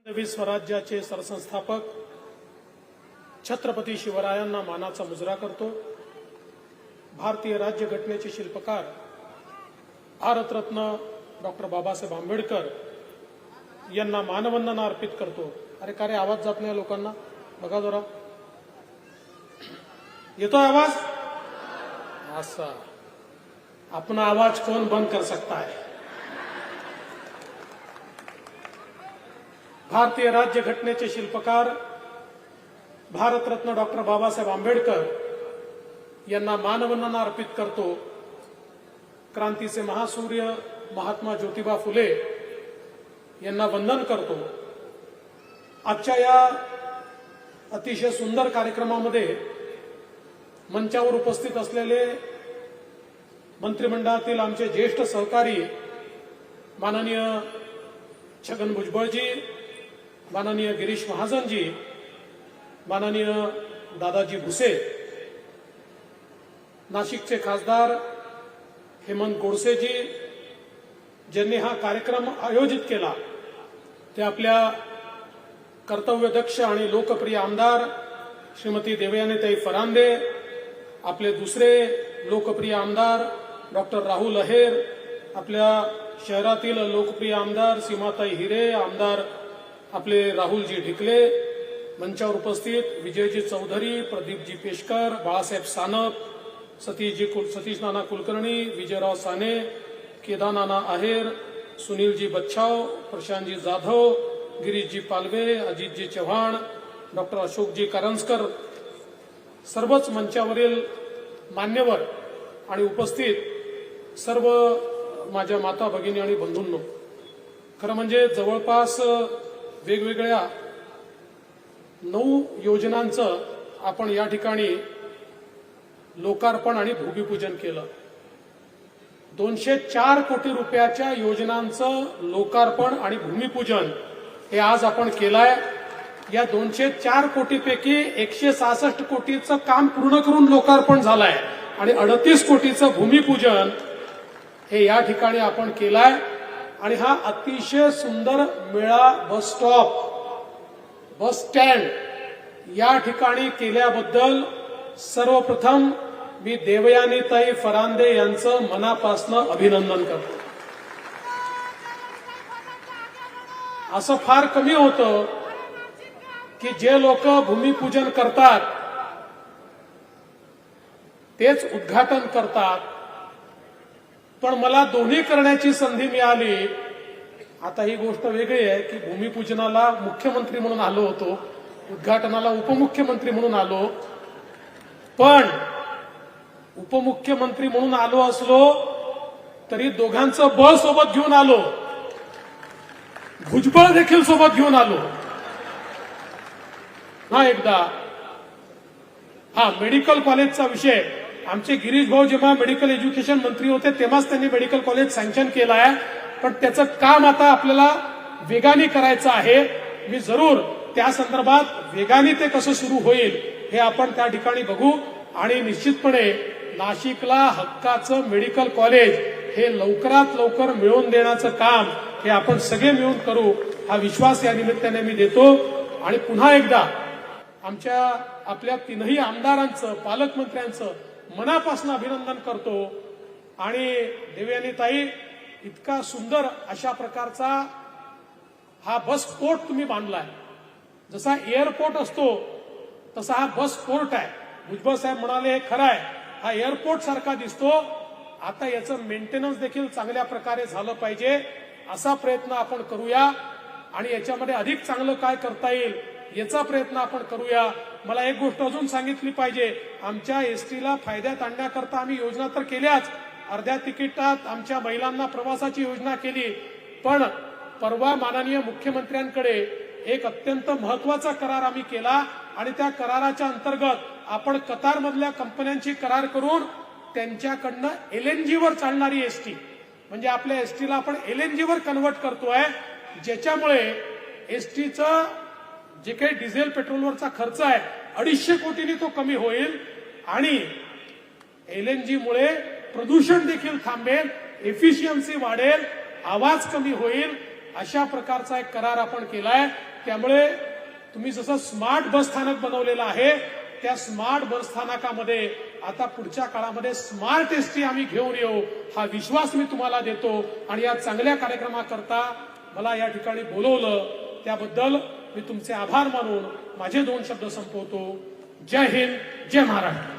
स्वराज्याचे सरसंस्थापक छत्रपती शिवरायांना मानाचा मुजरा करतो। भारतीय राज्यघटनेचे शिल्पकार भारतरत्न डॉक्टर बाबासाहेब आंबेडकर यांना मानवंदना अर्पित करतो। अरे का रे आवाज जात नाही लोकांना? बघा जरा, येतोय आवाज? असा अपना आवाज कौन बंद कर सकता है? भारतीय राज्यघटनेचे शिल्पकार भारतरत्न डॉक्टर बाबासाहेब आंबेडकर यांना मानवंदना अर्पित करतो। क्रांतीचे महासूर्य महात्मा ज्योतिबा फुले यांना वंदन करतो। आजच्या या अतिशय सुंदर कार्यक्रमामध्ये मंचावर उपस्थित असलेले मंत्रिमंडळातील आमचे ज्येष्ठ सहकारी माननीय छगन भुजबळजी, माननीय गिरीश महाजनजी, माननीय दादाजी भुसे, नाशिकचे खासदार हेमंत गोडसेजी, ज्यांनी हा कार्यक्रम आयोजित केला, ते आपल्या कर्तव्यदक्ष आणि लोकप्रिय आमदार श्रीमती देवयानीताई फरांदे, आपले दुसरे लोकप्रिय आमदार डॉक्टर राहुल अहेर, आपल्या शहरातील लोकप्रिय आमदार सीमाताई हिरे, आमदार आपले राहुलजी ढिकले, मंचावर उपस्थित विजयजी चौधरी, प्रदीपजी पेशकर, बाळासाहेब सानप, सतीश नाना कुलकर्णी, विजयराव साने, केदारनाना आहेर, सुनीलजी बच्छाव, प्रशांतजी जाधव, गिरीशजी पालवे, अजितजी चव्हाण, डॉक्टर अशोकजी कारंजकर, सर्वच मंचावरील मान्यवर आणि उपस्थित सर्व माझ्या माता भगिनी आणि बंधूंनो, खरं म्हणजे जवळपास वेगवेगळ्या 9 योजनांचं आपण या ठिकाणी लोकार्पण आणि भूमिपूजन केलं। 204 कोटी रुपयाच्या योजनांचं लोकार्पण आणि भूमिपूजन हे आज आपण केलंय। या 204 कोटीपैकी 166 कोटीचं काम पूर्ण करून लोकार्पण झालंय आणि 38 कोटीचं भूमिपूजन हे या ठिकाणी आपण केलंय। आणि हा अतिशय सुंदर मेळा बस स्टॉप, बस स्टँड या ठिकाणी केल्याबद्दल सर्वप्रथम मी देवयानीताई फरांदे यांचं मनापासून अभिनंदन करतो। असं फार कमी होतं की जे लोक भूमिपूजन करतात तेच उद्घाटन करतात, पण मला दोन्ही करण्याची संधी मिळाली। आता ही गोष्ट वेगळी आहे की भूमिपूजनाला मुख्यमंत्री म्हणून आलो होतो, उद्घाटनाला उपमुख्यमंत्री म्हणून आलो, पण उपमुख्यमंत्री म्हणून आलो असलो तरी दोघांचं बळ सोबत घेऊन आलो, भुजबळ देखील सोबत घेऊन आलो ना एकदा। हा मेडिकल कॉलेजचा विषय, आमचे गिरीश भाऊ जेव्हा मेडिकल एज्युकेशन मंत्री होते तेव्हाच त्यांनी मेडिकल कॉलेज सँक्शन केलं आहे, पण त्याचं काम आता आपल्याला वेगाने करायचं आहे। मी जरूर त्या संदर्भात वेगाने ते कसं सुरू होईल हे आपण त्या ठिकाणी बघू आणि निश्चितपणे नाशिकला हक्काचं मेडिकल कॉलेज हे लवकरात लवकर मिळवून देण्याचं काम हे आपण सगळे मिळून करू, हा विश्वास या निमित्ताने मी देतो। आणि पुन्हा एकदा आपल्या 3ही आमदारांचं, पालकमंत्र्यांचं मनापासून अभिनंदन करतो। आणि देवयानीताई, इतका सुंदर अशा प्रकारचा हा बस पोर्ट तुम्ही बांधलाय, जसा एअरपोर्ट असतो तसा हा बस पोर्ट आहे। भुजबळ साहेब म्हणाले हे खरं आहे, हा एअरपोर्ट सारखा दिसतो। आता याचं मेंटेनन्स देखील चांगल्या प्रकारे झालं पाहिजे, असा प्रयत्न आपण करूया आणि याच्यामध्ये अधिक चांगलं काय करता येईल याचा प्रयत्न आपण करूया। मला एक गोष्ट अजून सांगितली पाहिजे, आमच्या एसटीला फायद्यात आणण्याकरता आम्ही योजना तर केल्याच, अर्ध्या तिकिटात आमच्या महिलांना प्रवासाची योजना केली, पण परवा माननीय मुख्यमंत्र्यांकडे एक अत्यंत महत्वाचा करार आम्ही केला आणि त्या कराराच्या अंतर्गत आपण कतारमधल्या कंपन्यांची करार करून त्यांच्याकडनं LNG वर चालणारी एसटी, म्हणजे आपल्या एसटीला आपण LNG वर कन्व्हर्ट करतोय, ज्याच्यामुळे एसटीचं जे काही डिझेल पेट्रोलवरचा खर्च आहे 250 कोटींनी तो कमी होईल आणि LNG मुळे प्रदूषण देखील थांबेल, एफिशियन्सी वाढेल, आवाज कमी होईल, अशा प्रकारचा एक करार आपण केलाय। त्यामुळे तुम्ही जसं स्मार्ट बस स्थानक बनवलेलं आहे त्या स्मार्ट बस स्थानकामध्ये आता पुढच्या काळामध्ये स्मार्ट एसटी आम्ही घेऊन येऊ हा विश्वास मी तुम्हाला देतो आणि या चांगल्या कार्यक्रमाकरता मला या ठिकाणी बोलवलं त्याबद्दल मी तुमचे आभार मानून माझे 2 शब्द संपवतो. जय हिंद, जय महाराष्ट्र.